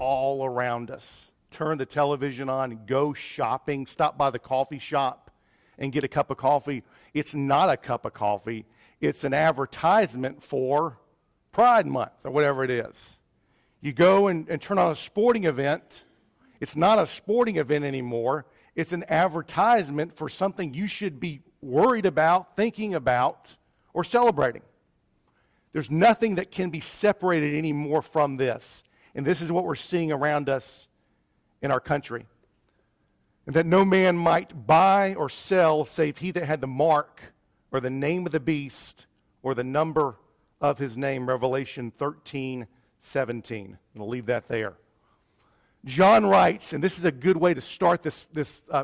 all around us. Turn the television on, go shopping, stop by the coffee shop and get a cup of coffee. It's not a cup of coffee. It's an advertisement for Pride Month or whatever it is. You go and turn on a sporting event. It's not a sporting event anymore. It's an advertisement for something you should be worried about, thinking about, or celebrating. There's nothing that can be separated anymore from this. And this is what we're seeing around us in our country. And that no man might buy or sell save he that had the mark or the name of the beast or the number of his name. Revelation 13:17. And I'll leave that there. John writes, and this is a good way to start this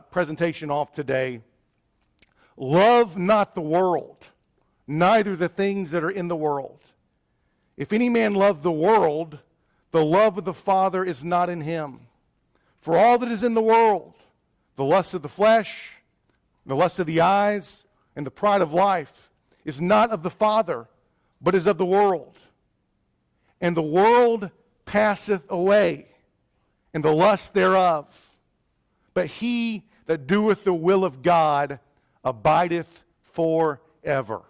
presentation off today, love not the world, neither the things that are in the world. If any man love the world, the love of the Father is not in him. For all that is in the world, the lust of the flesh, the lust of the eyes, and the pride of life, is not of the Father, but is of the world. And the world passeth away, and the lust thereof. But he that doeth the will of God abideth forever.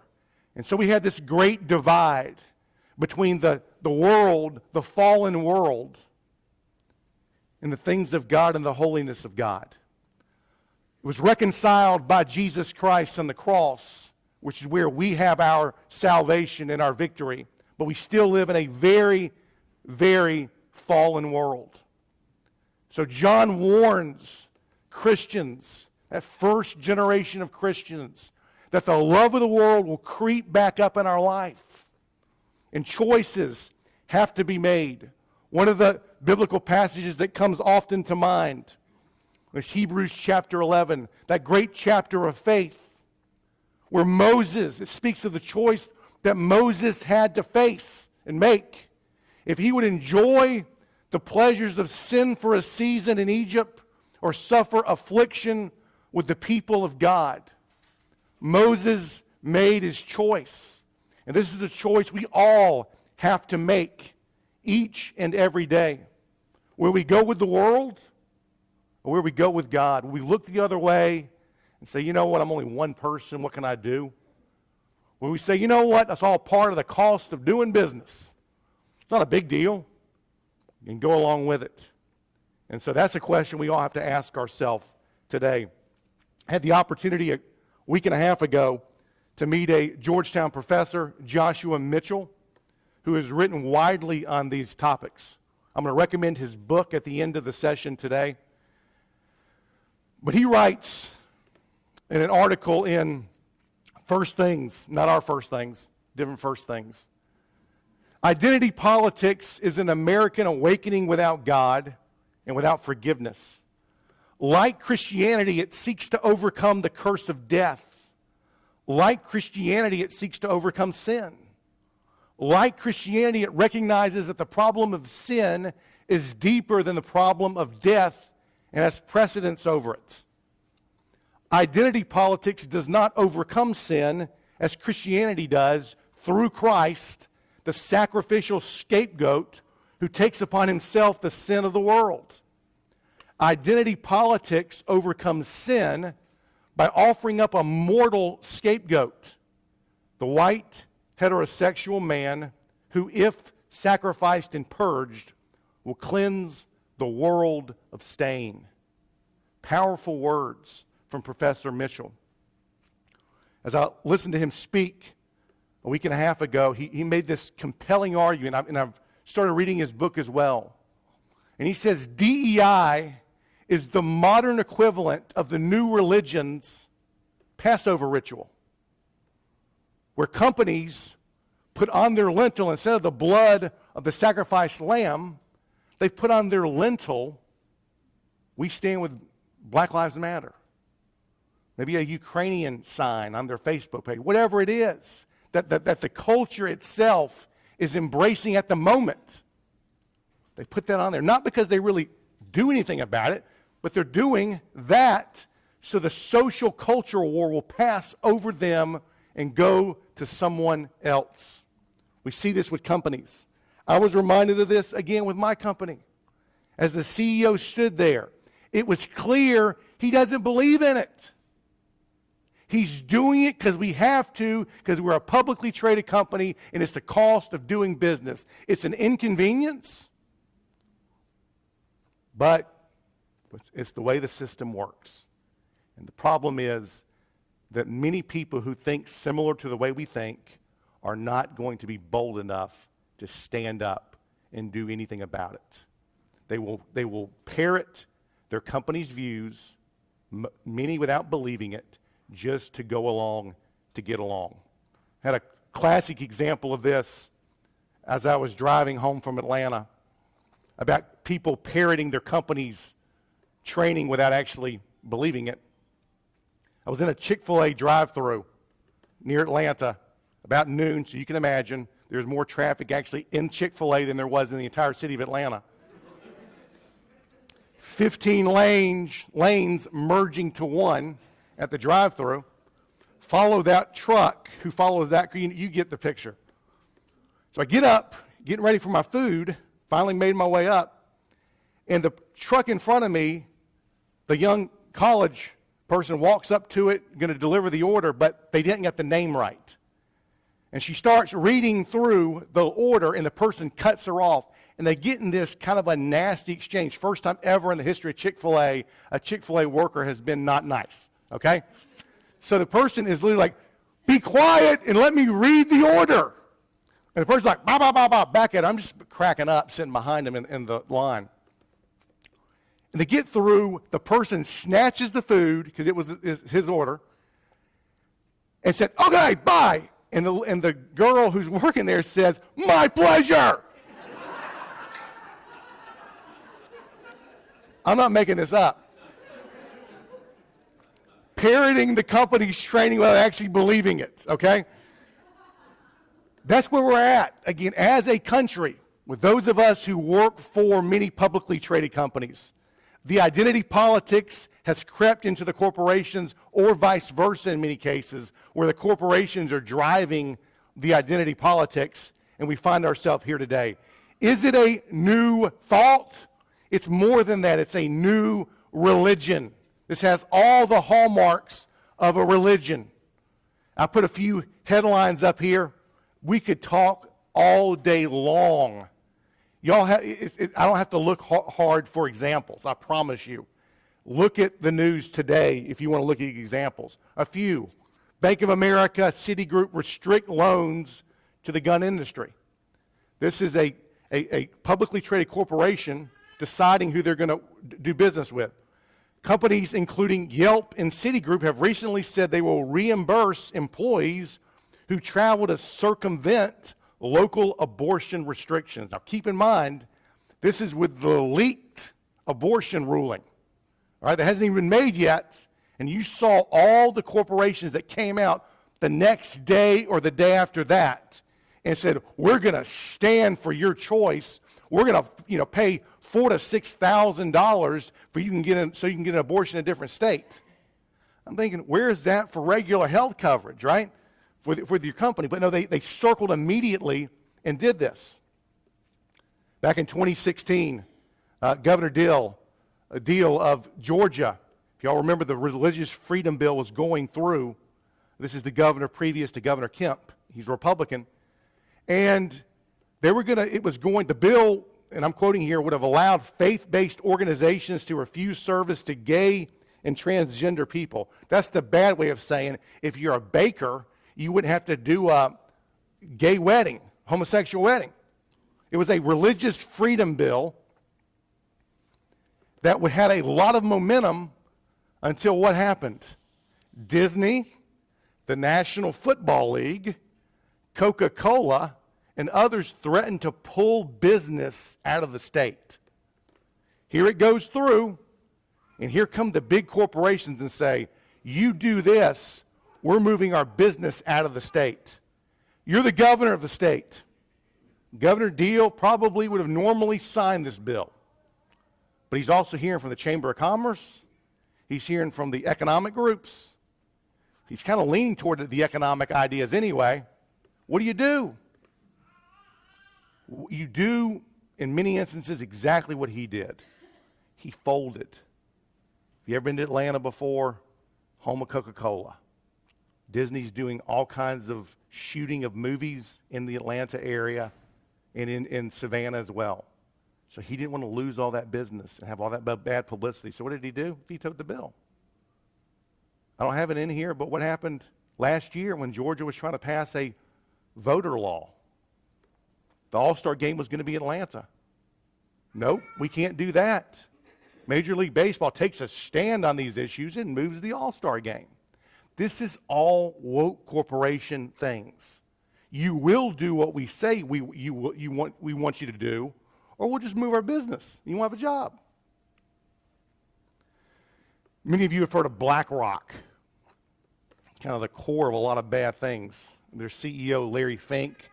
And so we had this great divide between the world, the fallen world, and the things of God and the holiness of God. It was reconciled by Jesus Christ on the cross, which is where we have our salvation and our victory. But we still live in a very, very fallen world. So John warns Christians, that first generation of Christians, that the love of the world will creep back up in our life. And choices have to be made. One of the biblical passages that comes often to mind is Hebrews chapter 11, that great chapter of faith, where Moses, it speaks of the choice that Moses had to face and make. If he would enjoy the pleasures of sin for a season in Egypt or suffer affliction with the people of God. Moses made his choice. And this is a choice we all have to make each and every day. Will we go with the world or will we go with God? Will we look the other way and say, you know what, I'm only one person, what can I do? Will we say, you know what, that's all part of the cost of doing business. It's not a big deal. You can go along with it. And so that's a question we all have to ask ourselves today. I had the opportunity a week and a half ago to meet a Georgetown professor, Joshua Mitchell, who has written widely on these topics. I'm going to recommend his book at the end of the session today. But he writes in an article in First Things, not our First Things, different First Things. Identity politics is an American awakening without God and without forgiveness. Like Christianity, it seeks to overcome the curse of death. Like Christianity, it seeks to overcome sin. Like Christianity, it recognizes that the problem of sin is deeper than the problem of death and has precedence over it. Identity politics does not overcome sin as Christianity does through Christ, the sacrificial scapegoat who takes upon himself the sin of the world. Identity politics overcomes sin by offering up a mortal scapegoat, the white heterosexual man who, if sacrificed and purged, will cleanse the world of stain. Powerful words from Professor Mitchell. As I listened to him speak a week and a half ago, he made this compelling argument, and I've started reading his book as well. And he says DEI is the modern equivalent of the new religion's Passover ritual, where companies put on their lintel, instead of the blood of the sacrificed lamb, they put on their lintel, we stand with Black Lives Matter. Maybe a Ukrainian sign on their Facebook page, whatever it is, that the culture itself is embracing at the moment. They put that on there, not because they really do anything about it, but they're doing that so the social cultural war will pass over them and go to someone else. We see this with companies. I was reminded of this again with my company. as the CEO stood there, it was clear he doesn't believe in it. He's doing it because we have to, because we're a publicly traded company, and it's the cost of doing business. It's an inconvenience, but it's the way the system works. And the problem is that many people who think similar to the way we think are not going to be bold enough to stand up and do anything about it. They will parrot their company's views, many without believing it, just to go along to get along. I had a classic example of this as I was driving home from Atlanta about people parroting their company's training without actually believing it. I was in a Chick-fil-A drive-thru near Atlanta about noon, so you can imagine there's more traffic actually in Chick-fil-A than there was in the entire city of Atlanta. 15 lanes merging to one at the drive-thru. Follow that truck who follows that. You get the picture. So I get up, getting ready for my food, finally made my way up, and the truck in front of me, the young college person walks up to it, going to deliver the order, but they didn't get the name right. And she starts reading through the order, and the person cuts her off. And they get in this kind of a nasty exchange. First time ever in the history of Chick-fil-A, a Chick-fil-A worker has been not nice, okay? So the person is literally like, be quiet and let me read the order. And the person's like, bah, bah, bah, bah, back at it. I'm just cracking up, sitting behind him in the line. And they get through, the person snatches the food, because it was his order, and said, okay, bye. And the girl who's working there says, my pleasure. I'm not making this up. Parroting the company's training without actually believing it, okay? That's where we're at. Again, as a country, with those of us who work for many publicly traded companies, the identity politics has crept into the corporations, or vice versa in many cases, where the corporations are driving the identity politics, and we find ourselves here today. Is it a new thought? It's more than that. It's a new religion. This has all the hallmarks of a religion. I put a few headlines up here. We could talk all day long. I don't have to look hard for examples, I promise you. Look at the news today if you want to look at examples. A few. Bank of America, Citigroup restrict loans to the gun industry. This is a publicly traded corporation deciding who they're going to do business with. Companies including Yelp and Citigroup have recently said they will reimburse employees who travel to circumvent local abortion restrictions. Now keep in mind, this is with the leaked abortion ruling. All right, that hasn't even been made yet, and you saw all the corporations that came out the next day or the day after that and said, we're going to stand for your choice. We're going to pay $4,000 to $6,000 so you can get an abortion in a different state. I'm thinking, where is that for regular health coverage, right? For your company. But no, they circled immediately and did this. Back in 2016, Governor Deal of Georgia, if y'all remember, the religious freedom bill was going through. This is the governor previous to Governor Kemp. He's a Republican. And the bill, and I'm quoting here, would have allowed faith-based organizations to refuse service to gay and transgender people. That's the bad way of saying, if you're a baker, you wouldn't have to do a gay wedding, homosexual wedding. It was a religious freedom bill that had a lot of momentum until what happened? Disney, the National Football League, Coca-Cola, and others threatened to pull business out of the state. Here it goes through, and here come the big corporations and say, you do this, we're moving our business out of the state. You're the governor of the state. Governor Deal probably would have normally signed this bill. But he's also hearing from the Chamber of Commerce. He's hearing from the economic groups. He's kind of leaning toward the economic ideas anyway. What do? You do in many instances, exactly what he did. He folded. If you ever been to Atlanta before, home of Coca-Cola. Disney's doing all kinds of shooting of movies in the Atlanta area and in Savannah as well. So he didn't want to lose all that business and have all that bad publicity. So what did he do? Vetoed the bill. I don't have it in here, but what happened last year when Georgia was trying to pass a voter law? The All-Star game was going to be in Atlanta. Nope, we can't do that. Major League Baseball takes a stand on these issues and moves the All-Star game. This is all woke corporation things. You will do what we say we want you to do, or we'll just move our business. You won't have a job. Many of you have heard of BlackRock, kind of the core of a lot of bad things. Their CEO, Larry Fink,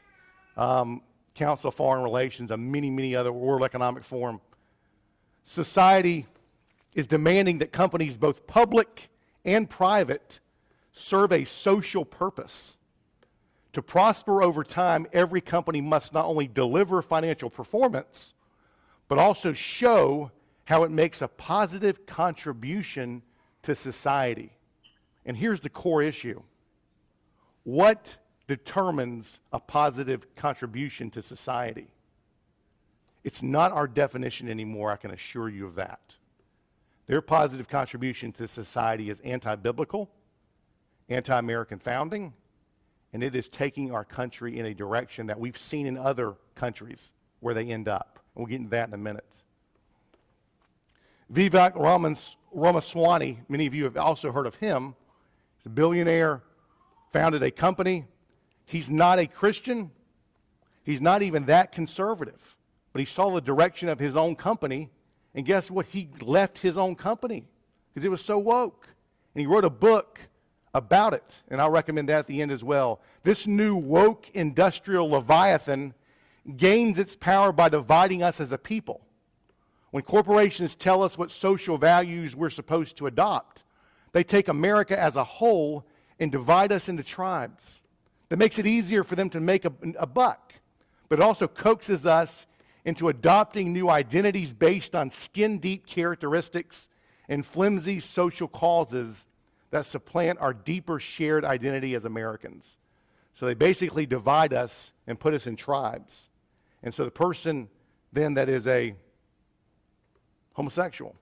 Council of Foreign Relations, and many other, World Economic Forum. Society is demanding that companies, both public and private, serve a social purpose. To prosper over time, every company must not only deliver financial performance, but also show how it makes a positive contribution to society. And here's the core issue. What determines a positive contribution to society? It's not our definition anymore, I can assure you of that. Their positive contribution to society is anti-biblical, anti-American founding, and it is taking our country in a direction that we've seen in other countries where they end up. And we'll get into that in a minute. Vivek Ramaswamy, many of you have also heard of him. He's a billionaire, founded a company. He's not a Christian. He's not even that conservative. But he saw the direction of his own company, and guess what? He left his own company because it was so woke. And he wrote a book about it, and I'll recommend that at the end as well. This new woke industrial leviathan gains its power by dividing us as a people. When corporations tell us what social values we're supposed to adopt, they take America as a whole and divide us into tribes. That makes it easier for them to make a buck, but it also coaxes us into adopting new identities based on skin-deep characteristics and flimsy social causes that supplant our deeper shared identity as Americans. So they basically divide us and put us in tribes. And so the person then that is a homosexual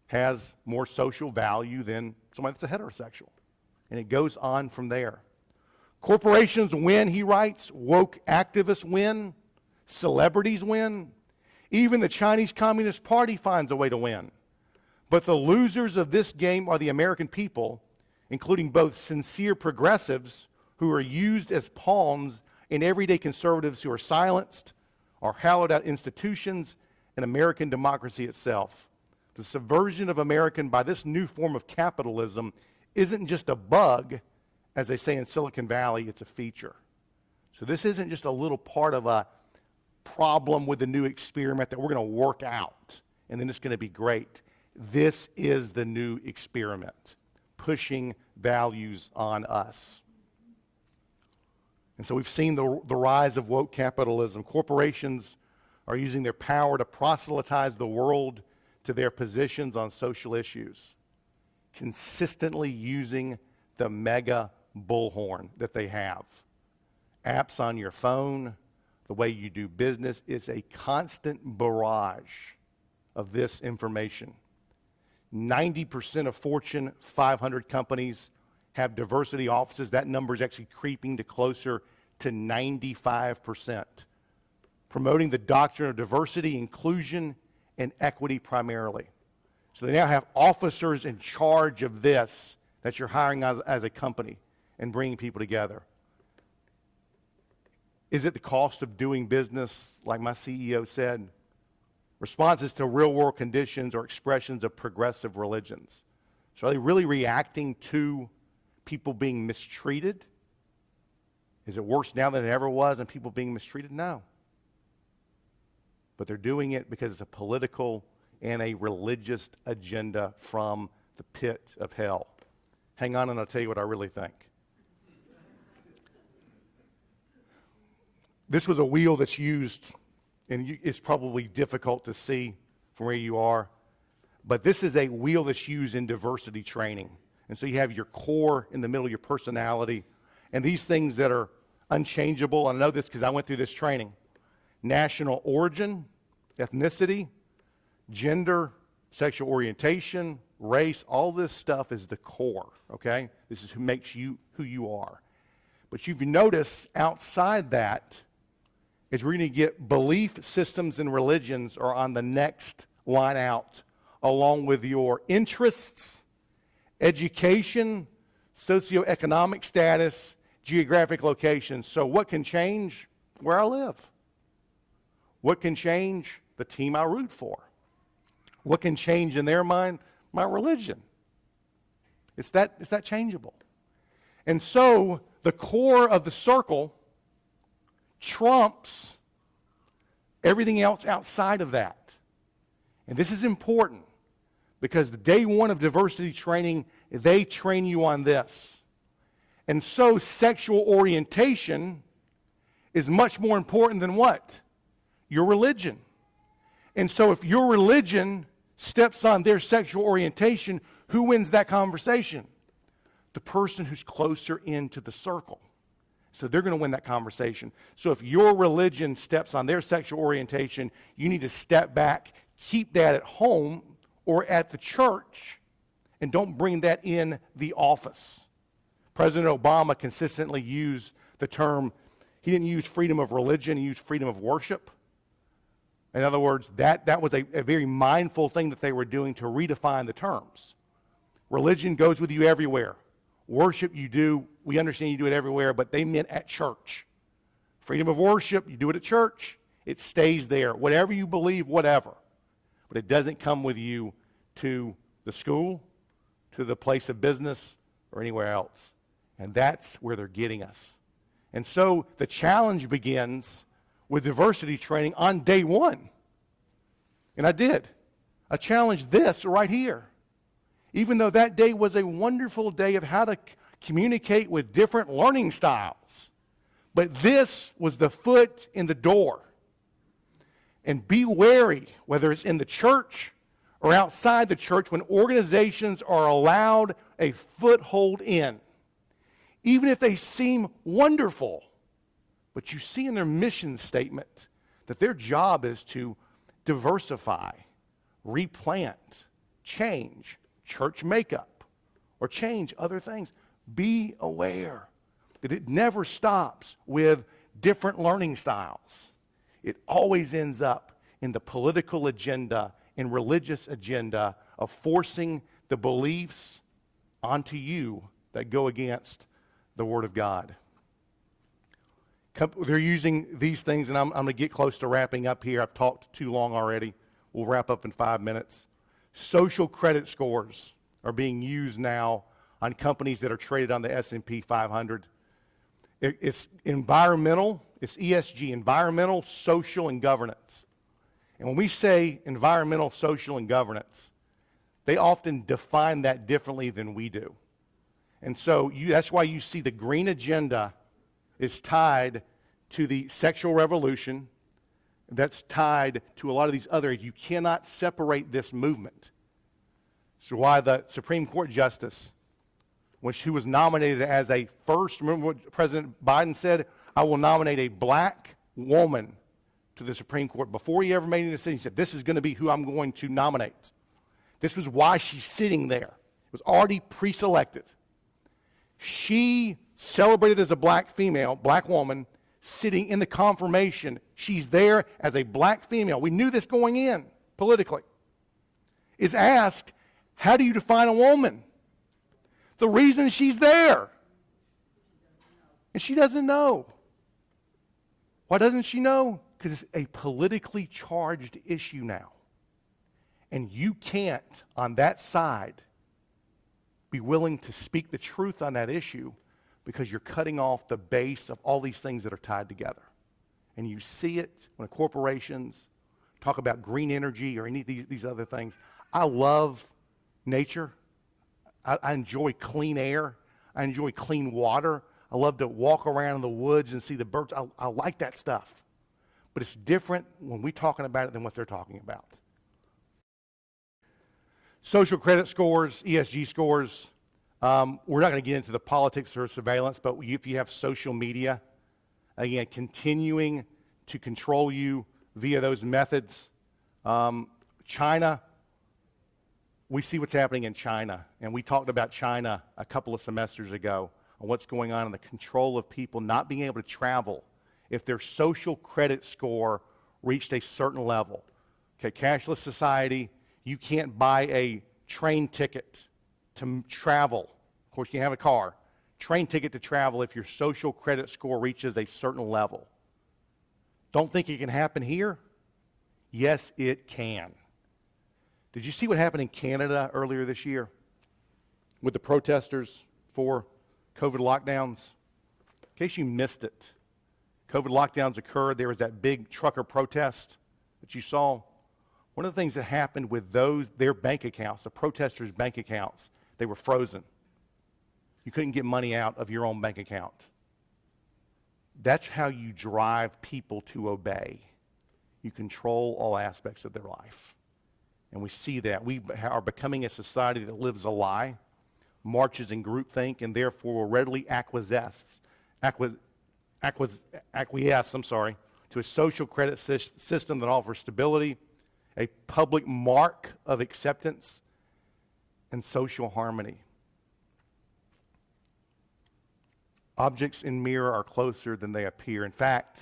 has more social value than somebody that's a heterosexual. And it goes on from there. Corporations win, he writes. Woke activists win. Celebrities win. Even the Chinese Communist Party finds a way to win. But the losers of this game are the American people, including both sincere progressives who are used as pawns and everyday conservatives who are silenced, are hollowed out institutions, and American democracy itself. The subversion of American by this new form of capitalism isn't just a bug, as they say in Silicon Valley, it's a feature. So this isn't just a little part of a problem with the new experiment that we're going to work out, and then it's going to be great. This is the new experiment, pushing values on us. And so we've seen the rise of woke capitalism. Corporations are using their power to proselytize the world to their positions on social issues, consistently using the mega bullhorn that they have. Apps on your phone, the way you do business, it's a constant barrage of this information. 90% of Fortune 500 companies have diversity offices. That number is actually creeping to closer to 95%. Promoting the doctrine of diversity, inclusion, and equity primarily. So they now have officers in charge of this that you're hiring as a company and bringing people together. Is it the cost of doing business, like my CEO said? Responses to real-world conditions or expressions of progressive religions. So are they really reacting to people being mistreated? Is it worse now than it ever was and people being mistreated? No. But they're doing it because it's a political and a religious agenda from the pit of hell. Hang on and I'll tell you what I really think. This was a wheel that's used and it's probably difficult to see from where you are, but this is a wheel that's used in diversity training. And so you have your core in the middle, your personality, and these things that are unchangeable. I know this because I went through this training. National origin, ethnicity, gender, sexual orientation, race, all this stuff is the core, okay? This is who makes you who you are. But you've noticed outside that is we're going to get belief systems and religions are on the next line out, along with your interests, education, socioeconomic status, geographic location. So what can change? Where I live. What can change? The team I root for. What can change in their mind? My religion. It's that changeable. And so the core of the circle trumps everything else outside of that. And this is important because the day one of diversity training, they train you on this. And so sexual orientation is much more important than what? Your religion. And so if your religion steps on their sexual orientation, who wins that conversation? The person who's closer into the circle. So they're going to win that conversation. So if your religion steps on their sexual orientation, you need to step back, keep that at home or at the church, and don't bring that in the office. President Obama consistently used the term, he didn't use freedom of religion, he used freedom of worship. In other words, that was a very mindful thing that they were doing to redefine the terms. Religion goes with you everywhere. Worship you do, we understand you do it everywhere, but they meant at church. Freedom of worship, you do it at church, it stays there. Whatever you believe, whatever. But it doesn't come with you to the school, to the place of business, or anywhere else. And that's where they're getting us. And so the challenge begins with diversity training on day one. And I did. I challenged this right here. Even though that day was a wonderful day of how to communicate with different learning styles. But this was the foot in the door. And be wary, whether it's in the church or outside the church, when organizations are allowed a foothold in. Even if they seem wonderful, but you see in their mission statement that their job is to diversify, replant, change church makeup, or change other things. Be aware that it never stops with different learning styles. It always ends up in the political agenda and religious agenda of forcing the beliefs onto you that go against the Word of God. They're using these things, and I'm going to get close to wrapping up here. I've talked too long already. We'll wrap up in 5 minutes. Social credit scores are being used now on companies that are traded on the S&P 500. It's environmental, it's ESG, environmental, social, and governance. And when we say environmental, social, and governance, they often define that differently than we do. And so that's why you see the green agenda is tied to the sexual revolution. That's tied to a lot of these other areas. You cannot separate this movement. So why the Supreme Court Justice, when she was nominated as a first, remember what President Biden said? I will nominate a black woman to the Supreme Court. Before he ever made any decision, he said, this is going to be who I'm going to nominate. This was why she's sitting there. It was already pre-selected. She celebrated as a black female, black woman, sitting in the confirmation. She's there as a black female. We knew this going in politically. Is asked, how do you define a woman? The reason she's there. And she doesn't know. Why doesn't she know? Because it's a politically charged issue now. And you can't, on that side, be willing to speak the truth on that issue because you're cutting off the base of all these things that are tied together. And you see it when corporations talk about green energy or any of these other things. I love nature. I enjoy clean air. I enjoy clean water. I love to walk around in the woods and see the birds. I like that stuff. But it's different when we're talking about it than what they're talking about. Social credit scores, ESG scores. We're not going to get into the politics or surveillance, but if you have social media, again, continuing to control you via those methods. China, we see what's happening in China, and we talked about China a couple of semesters ago on what's going on in the control of people not being able to travel if their social credit score reached a certain level. Okay, cashless society, you can't buy a train ticket to travel. Of course, you have a car. Train ticket to travel if your social credit score reaches a certain level. Don't think it can happen here? Yes, it can. Did you see what happened in Canada earlier this year with the protesters for COVID lockdowns? In case you missed it, COVID lockdowns occurred. There was that big trucker protest that you saw. One of the things that happened with their bank accounts, the protesters' bank accounts, they were frozen. You couldn't get money out of your own bank account. That's how you drive people to obey. You control all aspects of their life. And we see that. We are becoming a society that lives a lie, marches in groupthink, and therefore will readily acquiesce to a social credit system that offers stability, a public mark of acceptance, and social harmony. Objects in mirror are closer than they appear. In fact,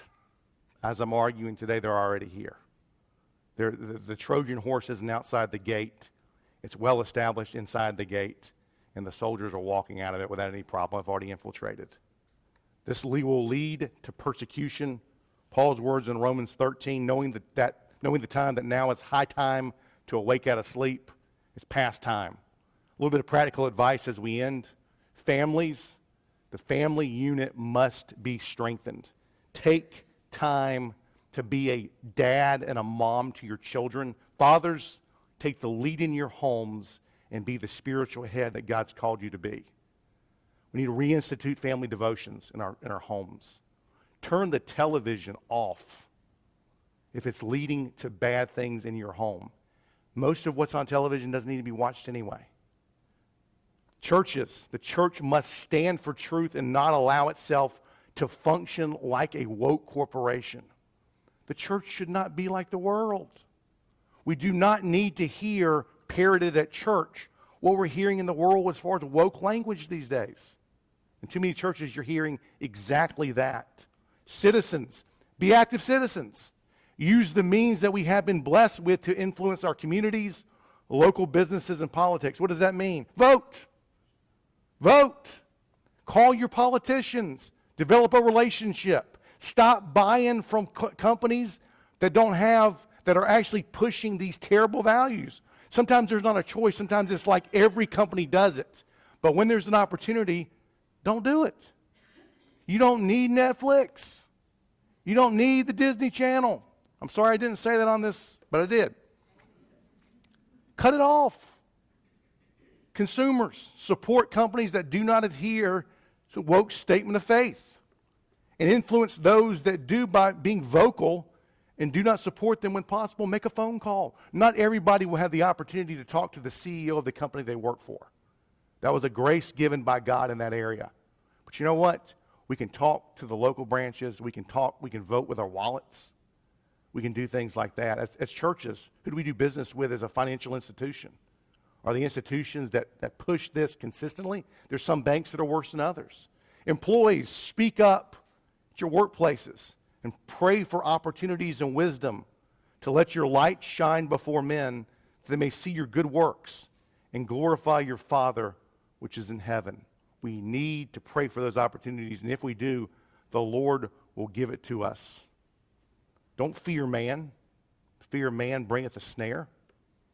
as I'm arguing today, they're already here. The Trojan horse isn't outside the gate. It's well established inside the gate, and the soldiers are walking out of it without any problem. I've already infiltrated. This will lead to persecution. Paul's words in Romans 13, knowing the time that now is high time to awake out of sleep, it's past time. A little bit of practical advice as we end. Families, the family unit must be strengthened. Take time to be a dad and a mom to your children. Fathers, take the lead in your homes and be the spiritual head that God's called you to be. We need to reinstitute family devotions in our homes. Turn the television off if it's leading to bad things in your home. Most of what's on television doesn't need to be watched anyway. Churches, the church must stand for truth and not allow itself to function like a woke corporation. The church should not be like the world. We do not need to hear parroted at church what we're hearing in the world as far as woke language these days. In too many churches, you're hearing exactly that. Citizens, be active citizens. Use the means that we have been blessed with to influence our communities, local businesses, and politics. What does that mean? Vote. Vote. Call your politicians. Develop a relationship. Stop buying from companies that are actually pushing these terrible values. Sometimes there's not a choice. Sometimes it's like every company does it. But when there's an opportunity, don't do it. You don't need Netflix. You don't need the Disney Channel. I'm sorry I didn't say that on this, but I did. Cut it off. Consumers, support companies that do not adhere to woke statement of faith. And influence those that do by being vocal and do not support them when possible. Make a phone call. Not everybody will have the opportunity to talk to the CEO of the company they work for. That was a grace given by God in that area. But you know what? We can talk to the local branches. We can vote with our wallets. We can do things like that. As churches, who do we do business with as a financial institution? Are the institutions that push this consistently? There's some banks that are worse than others. Employees, speak up at your workplaces and pray for opportunities and wisdom to let your light shine before men so they may see your good works and glorify your Father which is in heaven. We need to pray for those opportunities, and if we do, the Lord will give it to us. Don't fear man. Fear of man bringeth a snare.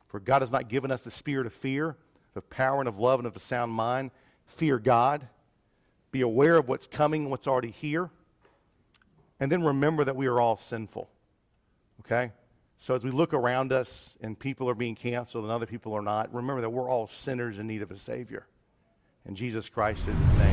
For God has not given us the spirit of fear, of power and of love and of a sound mind. Fear God. Be aware of what's coming, what's already here. And then remember that we are all sinful. Okay? So as we look around us and people are being canceled and other people are not, remember that we're all sinners in need of a Savior. And Jesus Christ is His name.